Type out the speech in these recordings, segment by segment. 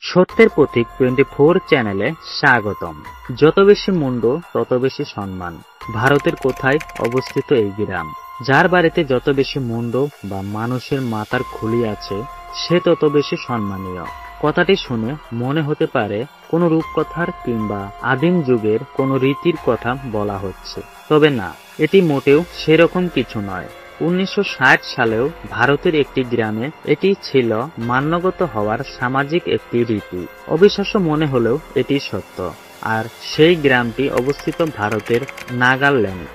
সত্যের প্রতীক 24 চ্যানেলে স্বাগতম। যত বেশি মুন্ড তত বেশি সম্মান। ভারতের কোথায় অবস্থিত এই গ্রাম? যার বাড়িতে যত বেশি মুন্ড বা মানুষের মাথার খুলি আছে সে তত বেশি সম্মানীয়। কথাটি শুনে মনে হতে পারে কোনো রূপকথার কিংবা আদিম যুগের কোনো রীতির কথা বলা হচ্ছে, তবে না, এটি মোটেও সেরকম কিছু নয়। 1960 সালেও ভারতের একটি গ্রামে এটি ছিল মান্যগত হওয়ার সামাজিক একটি রীতি। অবিশ্বাস্য মনে হলেও এটি সত্য। আর সেই গ্রামটি অবস্থিত ভারতের নাগাল্যান্ড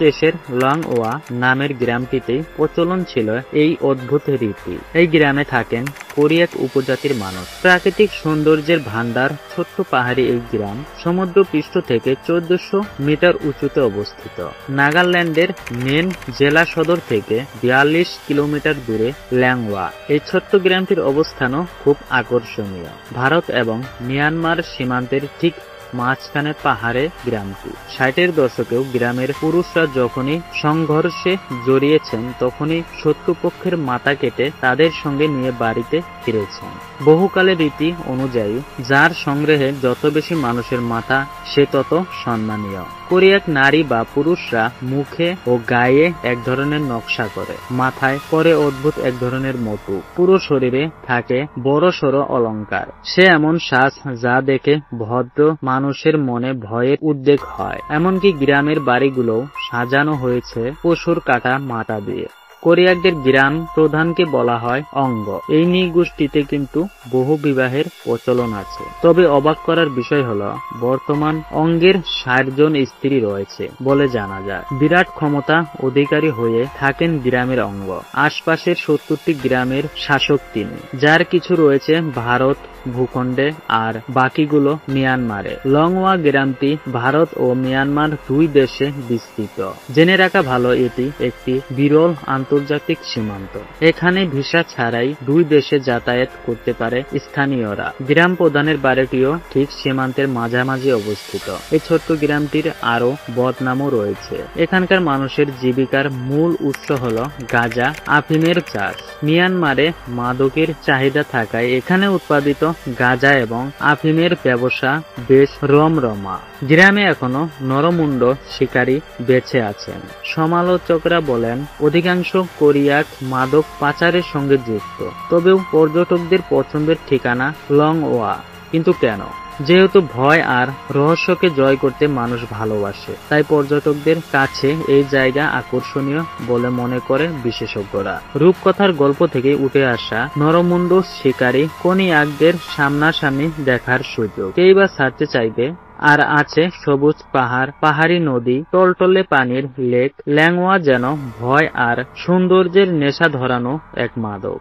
দেশের লংওয়া নামের গ্রামটিতেই প্রচলন ছিল এই অদ্ভুত রীতি। এই গ্রামে থাকেন কোরিয়াক উপজাতির মানুষ। প্রাকৃতিক সৌন্দর্যের ভান্ডার, ছোট্ট পাহাড়ি এই গ্রাম সমুদ্র পৃষ্ঠ থেকে 1400 মিটার উঁচুতে অবস্থিত। নাগাল্যান্ডের মেন জেলা সদর থেকে 42 কিলোমিটার দূরে ল্যাংওয়া। এই ছোট্ট গ্রামটির অবস্থানও খুব আকর্ষণীয়। ভারত এবং মিয়ানমার সীমান্তের ঠিক মাঝখানে পাহাড়ে গ্রামটি। 60-এর দশকেও গ্রামের পুরুষরা যখনই সংঘর্ষে জড়িয়েছেন তখনই শত্রুপক্ষের মাথা কেটে তাদের সঙ্গে নিয়ে বাড়িতে ফিরেছেন। বহুকালের রীতি অনুযায়ী যার সংগ্রহে যত বেশি মানুষের মাথা সে তত সম্মানীয়। কোরিয়াক নারী বা পুরুষরা মুখে ও গায়ে এক ধরনের নকশা করে, মাথায় পরে অদ্ভুত এক ধরনের মটু, পুরো শরীরে থাকে বড় সড়ো অলংকার। সে এমন সাজ যা দেখে ভদ্র মানুষের মনে ভয়ের উদ্বেগ হয়। এমনকি গ্রামের বাড়িগুলোও সাজানো হয়েছে পশুর কাটা মাথা দিয়ে। কোরিয়াকদের গ্রাম প্রধানকে বলা হয় অঙ্গ। এই নৃগোষ্ঠীতে কিন্তু বহু বিবাহের প্রচলন আছে। তবে অবাক করার বিষয় হলো বর্তমান অঙ্গের 60 জন স্ত্রী রয়েছে বলে জানা যায়। বিরাট ক্ষমতা অধিকারী হয়ে থাকেন গ্রামের অঙ্গ। আশপাশের 70টি গ্রামের শাসক তিনি, যার কিছু রয়েছে ভারত ভূখণ্ডে আর বাকিগুলো মিয়ানমারে। লংওয়া গ্রামটি ভারত ও মিয়ানমার দুই দেশে বিস্তৃত। জেনে রাখা ভালো, এটি একটি বিরল আন্তর্জাতিক সীমান্ত। এখানে ভিসা ছাড়াই দুই দেশে যাতায়াত করতে পারে স্থানীয়রা। গ্রাম প্রধানের বাড়িটিও ঠিক সীমান্তের মাঝামাঝি অবস্থিত। এই ছোট্ট গ্রামটির আরো বদনামও রয়েছে। এখানকার মানুষের জীবিকার মূল উৎস হলো গাঁজা, আফিমের চাষ। মিয়ানমারে মাদকের চাহিদা থাকায় এখানে উৎপাদিত গাঁজা এবং আফিমের ব্যবসা বেশ রমরমা। গ্রামে এখনো নরমুন্ড শিকারী বেঁচে আছেন। সমালোচকরা বলেন অধিকাংশ কোরিয়াক মাদক পাচারের সঙ্গে যুক্ত। তবেও পর্যটকদের পছন্দের ঠিকানা লংওয়া। কিন্তু কেন? যেহেতু ভয় আর রহস্যকে জয় করতে মানুষ ভালোবাসে, তাই পর্যটকদের কাছে এই জায়গা আকর্ষণীয় বলে মনে করে বিশেষজ্ঞরা। রূপকথার গল্প থেকে উঠে আসা নরমুন্ড শিকারী কোরিয়াকদের সামনাসামনি দেখার সুযোগ কেই বা ছাড়তে চাইবে। আর আছে সবুজ পাহাড়, পাহাড়ি নদী, টলটলে পানির লেক। ল্যাংওয়া যেন ভয় আর সৌন্দর্যের নেশা ধরানো এক মাদক।